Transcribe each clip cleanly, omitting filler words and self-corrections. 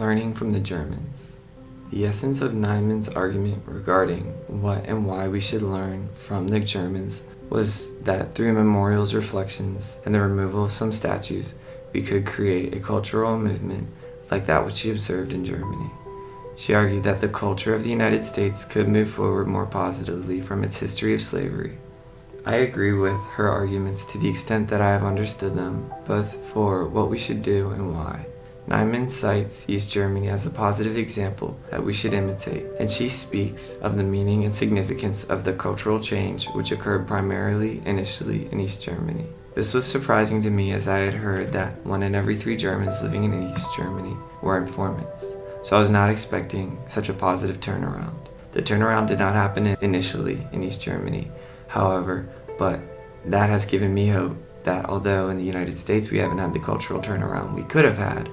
Learning from the Germans. The essence of Neiman's argument regarding what and why we should learn from the Germans was that through memorials, reflections, and the removal of some statues, we could create a cultural movement like that which she observed in Germany. She argued that the culture of the United States could move forward more positively from its history of slavery. I agree with her arguments to the extent that I have understood them, both for what we should do and why. Neiman cites East Germany as a positive example that we should imitate, and she speaks of the meaning and significance of the cultural change which occurred primarily initially in East Germany. This was surprising to me, as I had heard that 1 in every 3 Germans living in East Germany were informants, so I was not expecting such a positive turnaround. The turnaround did not happen initially in East Germany, however, but that has given me hope that although in the United States we haven't had the cultural turnaround we could have had,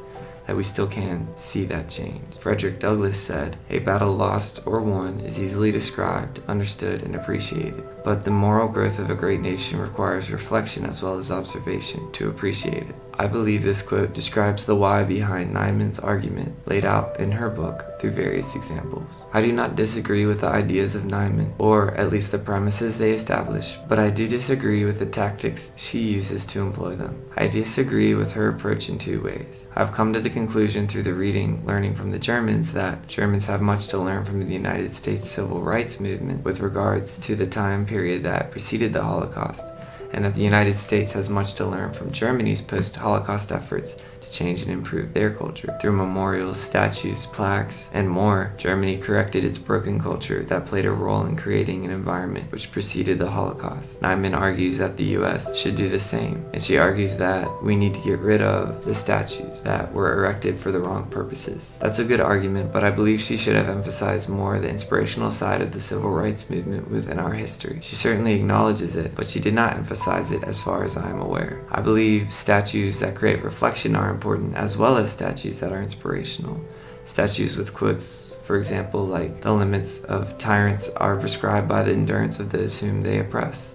that we still can see that change. Frederick Douglass said, "A battle lost or won is easily described, understood, and appreciated. But the moral growth of a great nation requires reflection as well as observation to appreciate it." I believe this quote describes the why behind Neiman's argument laid out in her book through various examples. I do not disagree with the ideas of Neiman, or at least the premises they establish, but I do disagree with the tactics she uses to employ them. I disagree with her approach in 2 ways. I've come to the conclusion through the learning from the Germans, that Germans have much to learn from the United States civil rights movement with regards to the time period that preceded the Holocaust, and that the United States has much to learn from Germany's post-Holocaust efforts to change and improve their culture. Through memorials, statues, plaques, and more, Germany corrected its broken culture that played a role in creating an environment which preceded the Holocaust. Neiman argues that the US should do the same, and she argues that we need to get rid of the statues that were erected for the wrong purposes. That's a good argument, but I believe she should have emphasized more the inspirational side of the civil rights movement within our history. She certainly acknowledges it, but she did not emphasize it as far as I am aware. I believe statues that create reflection are important, as well as statues that are inspirational. Statues with quotes, for example, like "the limits of tyrants are prescribed by the endurance of those whom they oppress."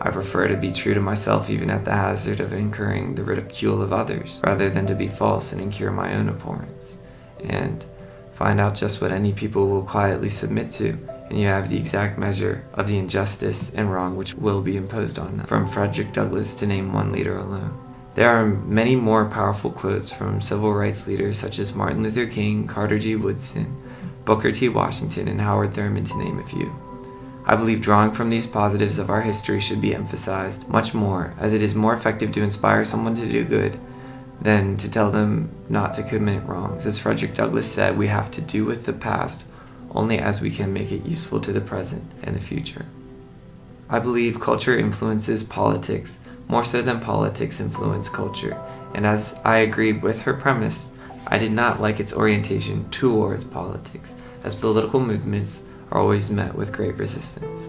I prefer to be true to myself even at the hazard of incurring the ridicule of others, rather than to be false and incur my own abhorrence, and find out just what any people will quietly submit to, and you have the exact measure of the injustice and wrong which will be imposed on them. From Frederick Douglass, to name one leader alone. There are many more powerful quotes from civil rights leaders such as Martin Luther King, Carter G. Woodson, Booker T. Washington, and Howard Thurman, to name a few. I believe drawing from these positives of our history should be emphasized much more, as it is more effective to inspire someone to do good than to tell them not to commit wrongs. As Frederick Douglass said, we have to do with the past only as we can make it useful to the present and the future. I believe culture influences politics more so than politics influence culture, and as I agreed with her premise, I did not like its orientation towards politics, as political movements are always met with great resistance.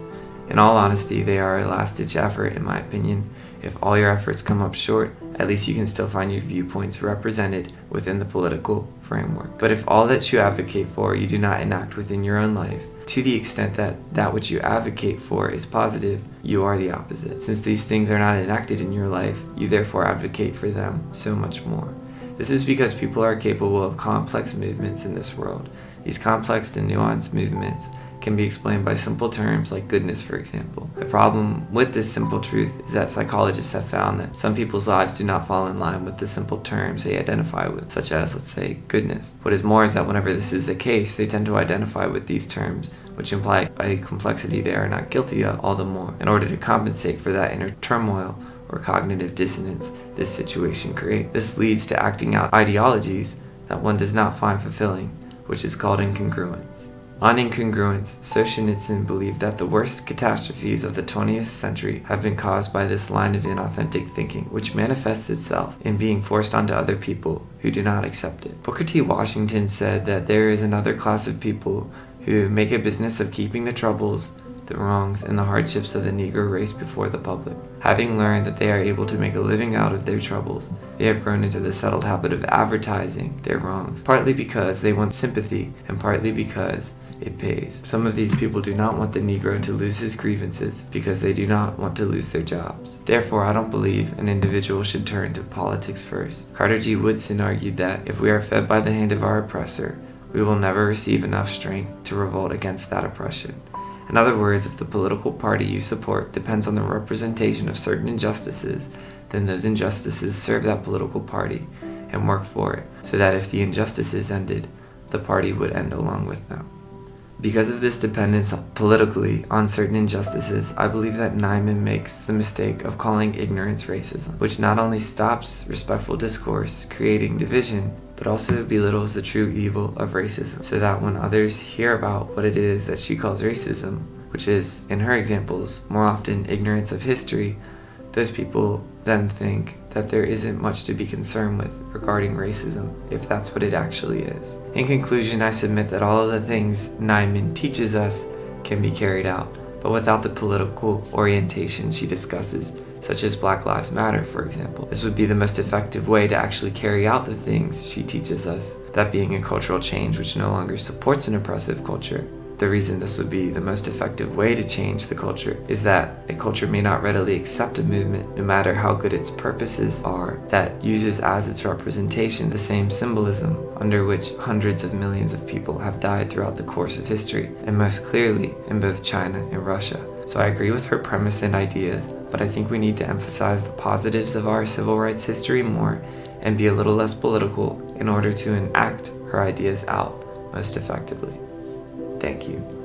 In all honesty, they are a last-ditch effort in my opinion. If all your efforts come up short, at least you can still find your viewpoints represented within the political framework. But if all that you advocate for you do not enact within your own life, to the extent that that which you advocate for is positive, you are the opposite. Since these things are not enacted in your life, you therefore advocate for them so much more. This is because people are capable of complex movements in this world. These complex and nuanced movements can be explained by simple terms like goodness, for example. The problem with this simple truth is that psychologists have found that some people's lives do not fall in line with the simple terms they identify with, such as, let's say, goodness. What is more is that whenever this is the case, they tend to identify with these terms, which imply a complexity they are not guilty of all the more. In order to compensate for that inner turmoil or cognitive dissonance this situation creates, this leads to acting out ideologies that one does not find fulfilling, which is called incongruence. On incongruence, Solzhenitsyn believed that the worst catastrophes of the 20th century have been caused by this line of inauthentic thinking, which manifests itself in being forced onto other people who do not accept it. Booker T. Washington said that there is another class of people who make a business of keeping the troubles, the wrongs, and the hardships of the Negro race before the public. Having learned that they are able to make a living out of their troubles, they have grown into the settled habit of advertising their wrongs, partly because they want sympathy and partly because it pays. Some of these people do not want the Negro to lose his grievances because they do not want to lose their jobs. Therefore, I don't believe an individual should turn to politics first. Carter G. Woodson argued that if we are fed by the hand of our oppressor, we will never receive enough strength to revolt against that oppression. In other words, if the political party you support depends on the representation of certain injustices, then those injustices serve that political party and work for it, so that if the injustices ended, the party would end along with them. Because of this dependence politically on certain injustices, I believe that Nyman makes the mistake of calling ignorance racism, which not only stops respectful discourse, creating division, but also belittles the true evil of racism, so that when others hear about what it is that she calls racism, which is, in her examples, more often ignorance of history, those people then think that there isn't much to be concerned with regarding racism, if that's what it actually is. In conclusion, I submit that all of the things Nyman teaches us can be carried out, but without the political orientation she discusses, such as Black Lives Matter, for example. This would be the most effective way to actually carry out the things she teaches us, that being a cultural change which no longer supports an oppressive culture. The reason this would be the most effective way to change the culture is that a culture may not readily accept a movement, no matter how good its purposes are, that uses as its representation the same symbolism under which hundreds of millions of people have died throughout the course of history, and most clearly in both China and Russia. So I agree with her premise and ideas, but I think we need to emphasize the positives of our civil rights history more and be a little less political in order to enact her ideas out most effectively. Thank you.